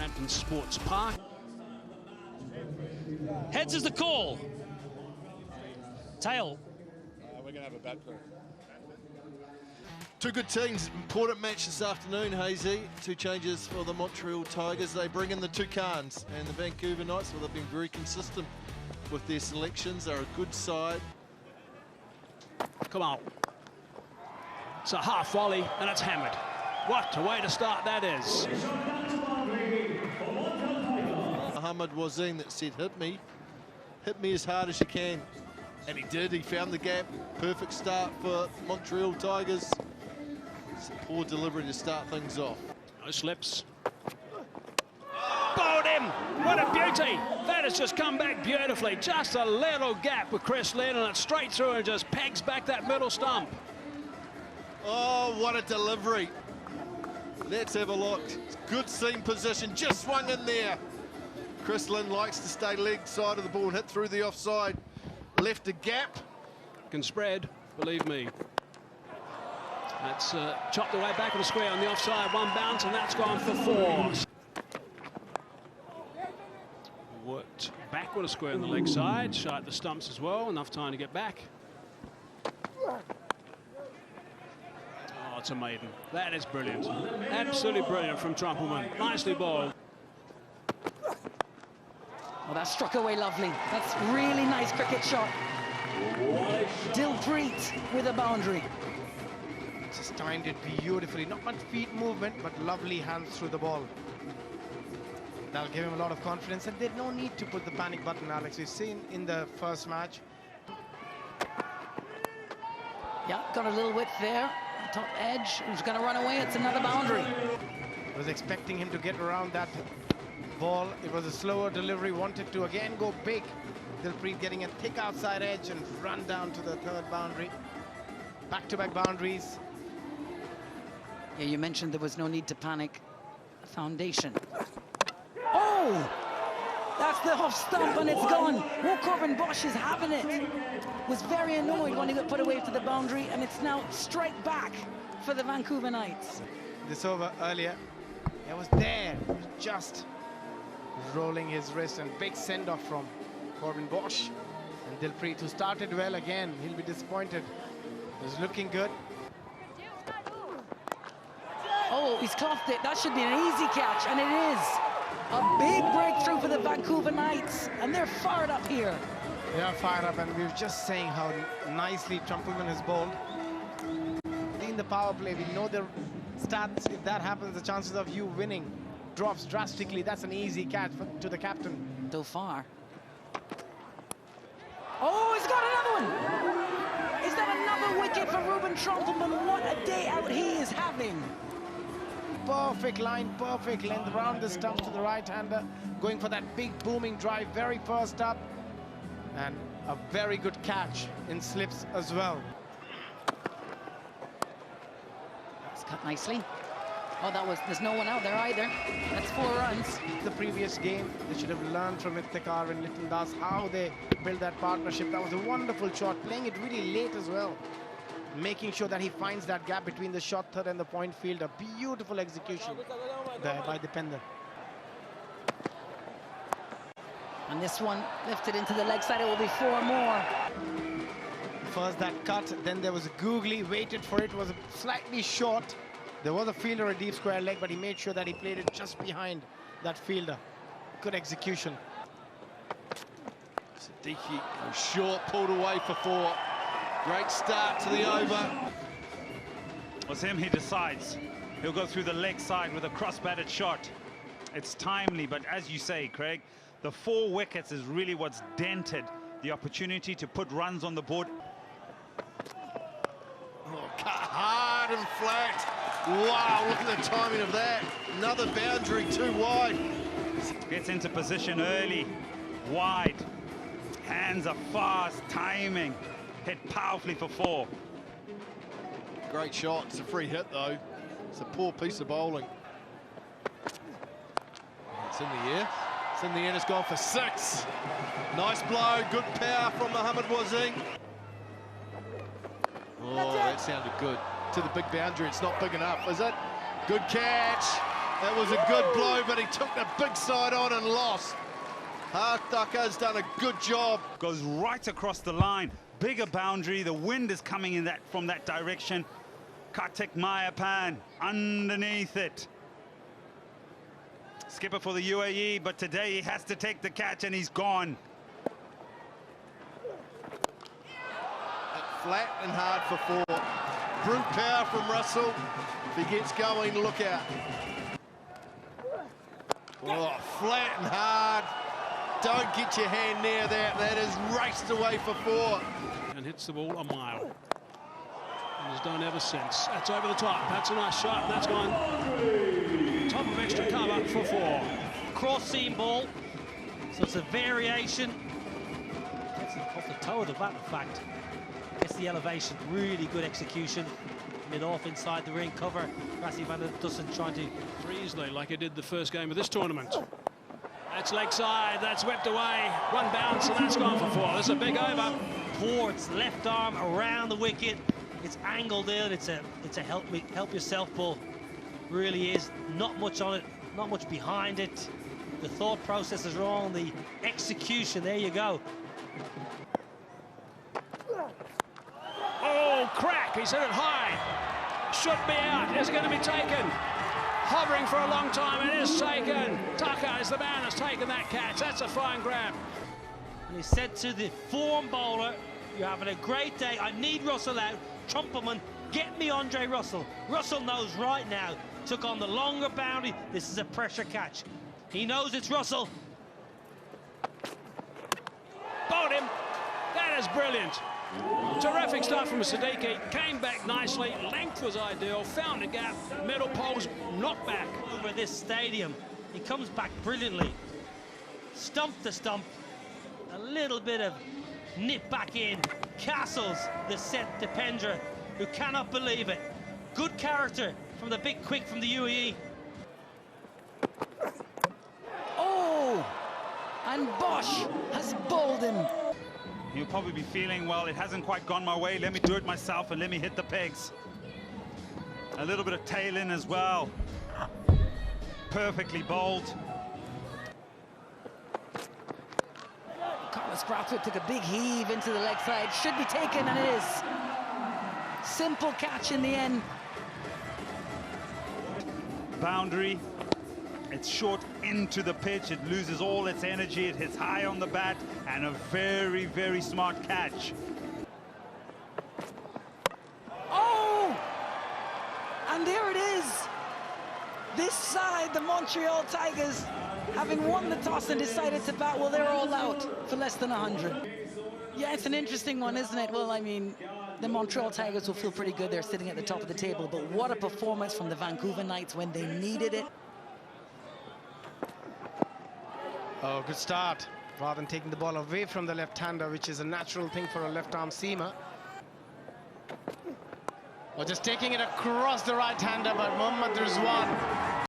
Frampton Sports Park. Heads is the call. Tail. We're going to have a bad play. Two good teams, important match this afternoon, Hazy. Two changes for the Montreal Tigers. They bring in the Toucans, and the Vancouver Knights, well, they've been very consistent with their selections. They're a good side. Come on. It's a half volley, and it's hammered. What a way to start that is. Mohamed Wazim that said, hit me as hard as you can. And he did, he found the gap. Perfect start for Montreal Tigers. It's a poor delivery to start things off. No slips. Bowled him! What a beauty! That has just come back beautifully. Just a little gap with Chris Lynn, and it's straight through and just pegs back that middle stump. Oh, what a delivery. Let's have a look. Good seam position, just swung in there. Chris Lynn likes to stay leg side of the ball and hit through the offside. Left a gap. Can spread, believe me. That's chopped away back of the square on the offside, one bounce, and that's gone for four. Worked back with a square on the leg side, shot the stumps as well, enough time to get back. Oh, it's a maiden. That is brilliant. Absolutely brilliant from Trumpelman. Nicely bowled. Oh, that struck away lovely. That's really nice cricket shot. Dilpreet with a boundary. Just timed it beautifully. Not much feet movement, but lovely hands through the ball. That'll give him a lot of confidence, and there's no need to put the panic button, Alex. We've seen in the first match. Yeah, got a little width there. Top edge, who's going to run away? It's another boundary. I was expecting him to get around that ball. It was a slower delivery, wanted to again go big. Dilpreet getting a thick outside edge and run down to the third boundary. Back-to-back boundaries. Yeah, you mentioned there was no need to panic. Foundation. Oh! That's the off stump and it's gone. Corbin Bosch is having it. Was very annoyed when he got put away to the boundary, and it's now straight back for the Vancouver Knights. This over earlier. It was there. He was just rolling his wrist, and big send-off from Corbin Bosch. And Dilpreet, who started well again, he'll be disappointed. He was looking good. Oh, he's clothed it. That should be an easy catch, and it is. A big breakthrough for the Vancouver Knights, and they're fired up here. They are fired up, and we were just saying how nicely Trumpelman has bowled. In the power play, we know the stats. If that happens, the chances of you winning drops drastically. That's an easy catch to the captain. So far. Oh, he's got another one! Is that another wicket for Ruben Trumpelman? What a day out he is having. Perfect line, perfect length around the stump to the right-hander, going for that big booming drive, very first up, and a very good catch in slips as well. It's cut nicely. Oh, there's no one out there either. That's 4 runs. The previous game, they should have learned from Iftikhar and Little Das how they build that partnership. That was a wonderful shot, playing it really late as well, making sure that he finds that gap between the shot third and the point field. A beautiful execution there by Dipender. And this one lifted into the leg side. It will be 4 more. First that cut, then there was a googly, waited for it, was slightly short. There was a fielder, a deep square leg, but he made sure that he played it just behind that fielder. Good execution. Siddiqui goes short, pulled away for 4. Great start to the over. Was him, he decides. He'll go through the leg side with a cross-batted shot. It's timely, but as you say, Craig, the 4 wickets is really what's dented the opportunity to put runs on the board. Oh, cut hard and flat. Wow, look at the timing of that. Another boundary too wide. Gets into position early, wide. Hands are fast, timing. Hit powerfully for 4. Great shot. It's a free hit, though. It's a poor piece of bowling. It's in the air. It's in the air. It's gone for 6. Nice blow. Good power from Mohamed Wazim. Oh, that sounded good. To the big boundary. It's not big enough, is it? Good catch. That was a good blow, but he took the big side on and lost. Hartaka's done a good job. Goes right across the line. Bigger boundary. The wind is coming in from that direction. Kartik Mayapan underneath it. Skipper for the UAE, but today he has to take the catch and he's gone. Flat and hard for 4. Brute power from Russell. If he gets going, look out. Oh, flat and hard. Don't get your hand near that. That is raced away for 4. And hits the ball a mile. And has done ever since. That's over the top. That's a nice shot. And that's gone top of extra cover for 4. Cross seam ball. So it's a variation. Gets it off the toe of the bat, in fact. Gets the elevation. Really good execution. Mid-off inside the ring cover. Rizawan doesn't try to... Easily, like he did the first game of this tournament. That's leg side. That's whipped away. One bounce, and that's gone for 4. This is a big over. Ports left arm around the wicket. It's angled in. It's a help yourself ball. Really is. Not much on it. Not much behind it. The thought process is wrong. The execution. There you go. Oh, crack. He's hit it high. Should be out. Is it going to be taken? Hovering for a long time. It is taken. Tucker is the man that's taken that catch. That's a fine grab. And he said to the form bowler, you're having a great day. I need Russell out. Trumpelman, get me Andre Russell. Russell knows right now. Took on the longer boundary. This is a pressure catch. He knows it's Russell. Bowled him. That is brilliant. Terrific stuff from Siddiqui. Came back nicely. Length was ideal. Found a gap. Middle poles knocked back. Over this stadium. He comes back brilliantly. Stump to stump. A little bit of nip back in. Castles the set Dipendra, who cannot believe it. Good character from the big quick from the UAE. Oh! And Bosch has bowled him. He'll probably be feeling, well, it hasn't quite gone my way. Let me do it myself and let me hit the pegs. A little bit of tail in as well. Perfectly bowled. Carlos Brathwaite took a big heave into the leg side. Should be taken, and it is. Simple catch in the end. Boundary. It's short into the pitch. It loses all its energy. It hits high on the bat, and a very, very smart catch. Oh! And there it is. This side, the Montreal Tigers, having won the toss and decided to bat, well, they're all out for less than 100. Yeah, it's an interesting one, isn't it? Well, I mean, the Montreal Tigers will feel pretty good. They're sitting at the top of the table, but what a performance from the Vancouver Knights when they needed it. Oh, good start. Rather than taking the ball away from the left-hander, which is a natural thing for a left-arm seamer. Or just taking it across the right-hander, but Mohammad Rizawan